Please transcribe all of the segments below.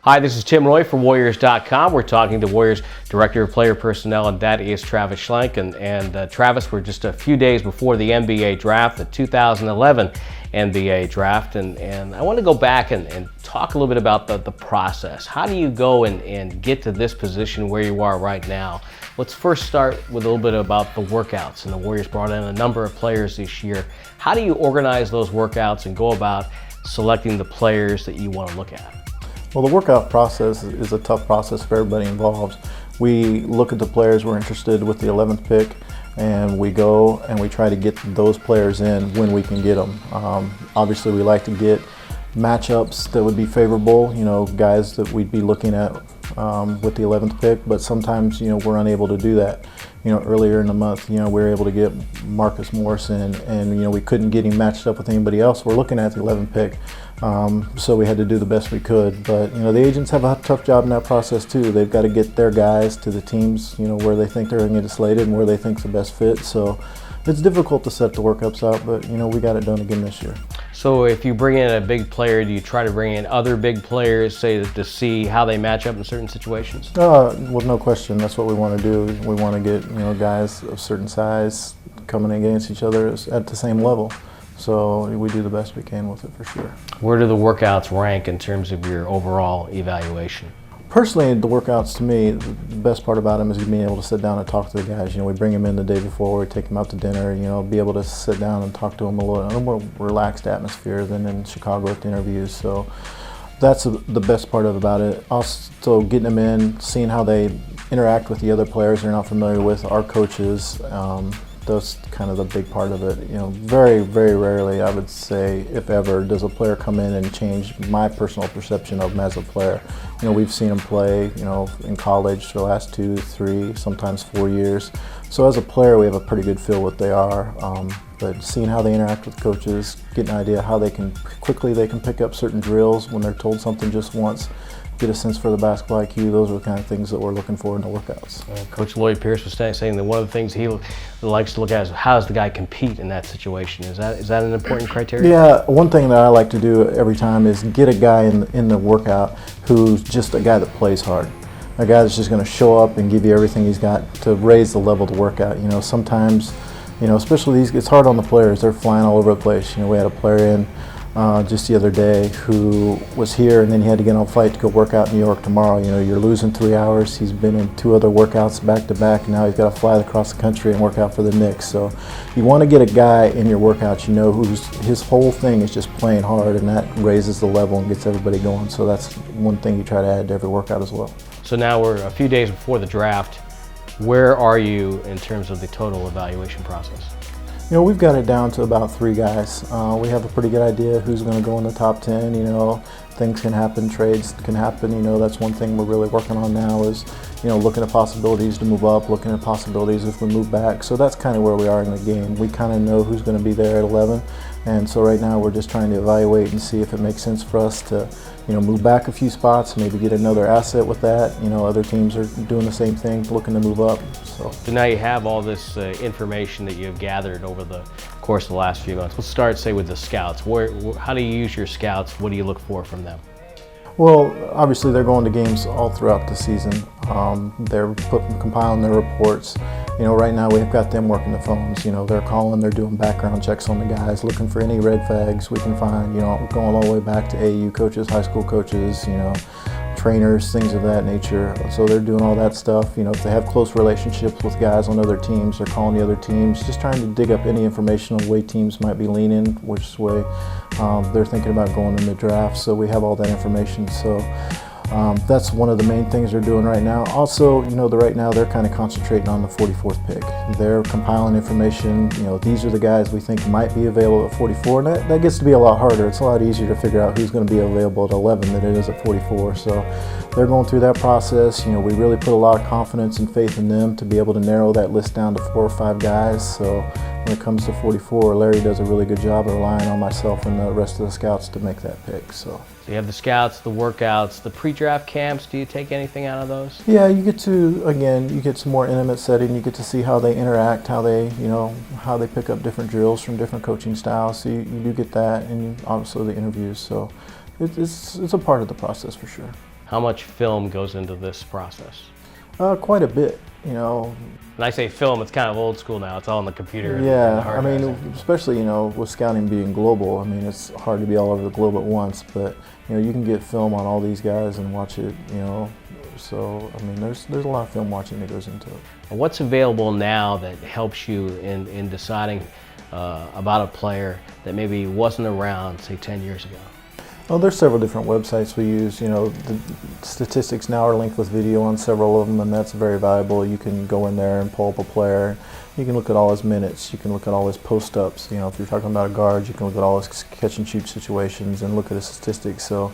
Hi, this is Tim Roye from Warriors.com. We're talking to Warriors Director of Player Personnel, and that is Travis Schlenk. And Travis, we're just a few days before the NBA draft, the 2011 NBA draft. And I want to go back and talk a little bit about the process. How do you go and get to this position where you are right now? Let's first start with a little bit about the workouts. And the Warriors brought in a number of players this year. How do you organize those workouts and go about selecting the players that you want to look at? Well, the workout process is a tough process for everybody involved. We look at the players we're interested with the 11th pick, and we go and we try to get those players in when we can get them. Obviously, we like to get matchups that would be favorable, guys that we'd be looking at with the 11th pick, but sometimes, we're unable to do that. Earlier in the month, we were able to get Marcus Morrison, and we couldn't get him matched up with anybody else. We're looking at the 11th pick, so we had to do the best we could. But the agents have a tough job in that process too. They've got to get their guys to the teams, where they think they're going to get slated and where they think's the best fit. So it's difficult to set the workups out, but we got it done again this year. So if you bring in a big player, do you try to bring in other big players, say, to see how they match up in certain situations? Well, no question. That's what we want to do. We want to get guys of certain size coming against each other at the same level. So we do the best we can with it for sure. Where do the workouts rank in terms of your overall evaluation? Personally, the workouts, to me, the best part about them is being able to sit down and talk to the guys. We bring them in the day before, we take them out to dinner, be able to sit down and talk to them a little more relaxed atmosphere than in Chicago at the interviews. So that's the best part about it. Also getting them in, seeing how they interact with the other players they're not familiar with, our coaches. That's kind of the big part of it. Very, very rarely, I would say, if ever, does a player come in and change my personal perception of him as a player. We've seen him play, in college for the last 2, 3, sometimes 4 years. So as a player, we have a pretty good feel what they are. But seeing how they interact with coaches, getting an idea how quickly they can pick up certain drills when they're told something just once, get a sense for the basketball IQ. Those are the kind of things that we're looking for in the workouts. Coach Lloyd Pierce was saying that one of the things he likes to look at is how does the guy compete in that situation. Is that an important criteria? Yeah, one thing that I like to do every time is get a guy in the workout who's just a guy that plays hard. A guy that's just going to show up and give you everything he's got to raise the level of the workout. Sometimes, especially it's hard on the players. They're flying all over the place. We had a player in just the other day who was here, and then he had to get on a flight to go work out in New York tomorrow. You're losing 3 hours. He's been in 2 other workouts back to back, and now he's got to fly across the country and work out for the Knicks. So you want to get a guy in your workouts, who's his whole thing is just playing hard, and that raises the level and gets everybody going. So that's one thing you try to add to every workout as well. So now we're a few days before the draft. Where are you in terms of the total evaluation process? We've got it down to about 3 guys. We have a pretty good idea who's going to go in the top 10. Things can happen, trades can happen. That's one thing we're really working on now is, looking at possibilities to move up, looking at possibilities if we move back. So that's kind of where we are in the game. We kind of know who's going to be there at 11. And so right now we're just trying to evaluate and see if it makes sense for us to, move back a few spots, maybe get another asset with that. Other teams are doing the same thing, looking to move up. So now you have all this information that you've gathered over the course of the last few months. Let's start, say, with the scouts. How do you use your scouts? What do you look for from them? Well, obviously they're going to games all throughout the season. They're compiling their reports. Right now we've got them working the phones. They're calling, they're doing background checks on the guys, looking for any red flags we can find, going all the way back to AU coaches, high school coaches, trainers, things of that nature. So they're doing all that stuff. If they have close relationships with guys on other teams, they're calling the other teams, just trying to dig up any information on the way teams might be leaning, which way they're thinking about going in the draft. So we have all that information. So that's one of the main things they're doing right now. Also, right now they're kind of concentrating on the 44th pick. They're compiling information. These are the guys we think might be available at 44, and that gets to be a lot harder. It's a lot easier to figure out who's going to be available at 11 than it is at 44. So they're going through that process. We really put a lot of confidence and faith in them to be able to narrow that list down to 4 or 5 guys. So when it comes to 44, Larry does a really good job of relying on myself and the rest of the scouts to make that pick. So you have the scouts, the workouts, the pre-draft camps. Do you take anything out of those? Yeah, you get to, again, you get some more intimate setting. You get to see how they interact, how they pick up different drills from different coaching styles. So you do get that, and obviously the interviews. So it's a part of the process for sure. How much film goes into this process? Quite a bit, you know. When I say film, it's kind of old school now. It's all on the computer. And Yeah, the hard I mean, drives. especially, you know, with scouting being global, I mean, it's hard to be all over the globe at once, but, you know, you can get film on all these guys and watch it, you know. So, I mean, there's a lot of film watching that goes into it. What's available now that helps you in deciding about a player that maybe wasn't around, say, 10 years ago? Well, there's several different websites we use. You know, the statistics now are linked with video on several of them, and that's very valuable. You can go in there and pull up a player. You can look at all his minutes. You can look at all his post-ups. You know, if you're talking about a guard, you can look at all his catch-and-shoot situations and look at his statistics. So,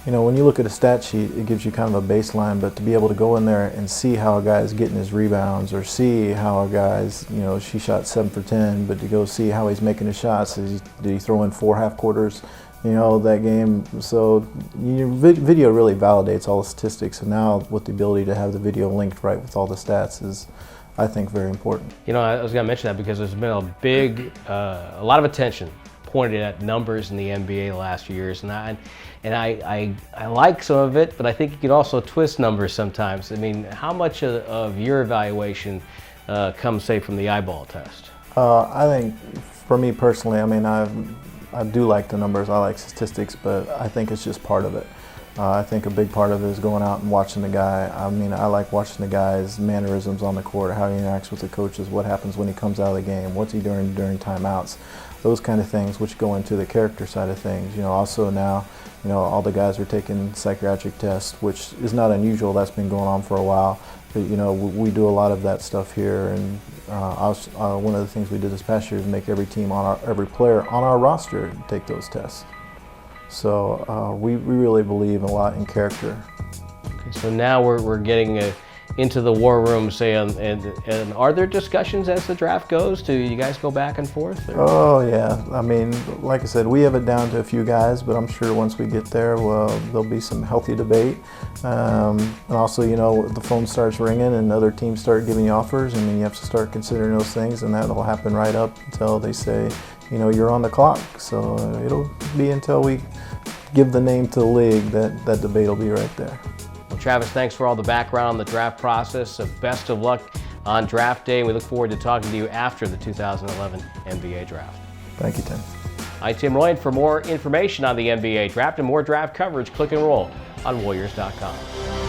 you know, when you look at a stat sheet, it gives you kind of a baseline, but to be able to go in there and see how a guy is getting his rebounds, or see how a guy's, you know, she shot 7 for 10, but to go see how he's making his shots. Did he throw in 4 half quarters? You know, that game. So video really validates all the statistics, and now with the ability to have the video linked right with all the stats is, I think, very important. You know, I was going to mention that because there's been a lot of attention pointed at numbers in the NBA the last few years, and I like some of it, but I think you could also twist numbers sometimes. I mean, how much of your evaluation comes, say, from the eyeball test? I think, for me personally, I mean, I do like the numbers, I like statistics, but I think it's just part of it. I think a big part of it is going out and watching the guy. I mean, I like watching the guy's mannerisms on the court, how he interacts with the coaches, what happens when he comes out of the game, what's he doing during timeouts, those kind of things which go into the character side of things. You know, also now, you know, all the guys are taking psychiatric tests, which is not unusual. That's been going on for a while. But, you know, we do a lot of that stuff here, and one of the things we did this past year is make every player on our roster take those tests. So we really believe a lot in character. Okay, so now we're getting into the war room, say, and are there discussions as the draft goes? Do you guys go back and forth? Or? Oh yeah, I mean, like I said, we have it down to a few guys, but I'm sure once we get there, well, there'll be some healthy debate. And also, you know, the phone starts ringing and other teams start giving you offers, and then you have to start considering those things, and that'll happen right up until they say, you know, you're on the clock. So it'll be until we give the name to the league that debate will be right there. Well, Travis, thanks for all the background on the draft process. Best of luck on draft day. We look forward to talking to you after the 2011 NBA draft. Thank you, Tim. I'm Tim Roye. For more information on the NBA draft and more draft coverage, click and roll on Warriors.com.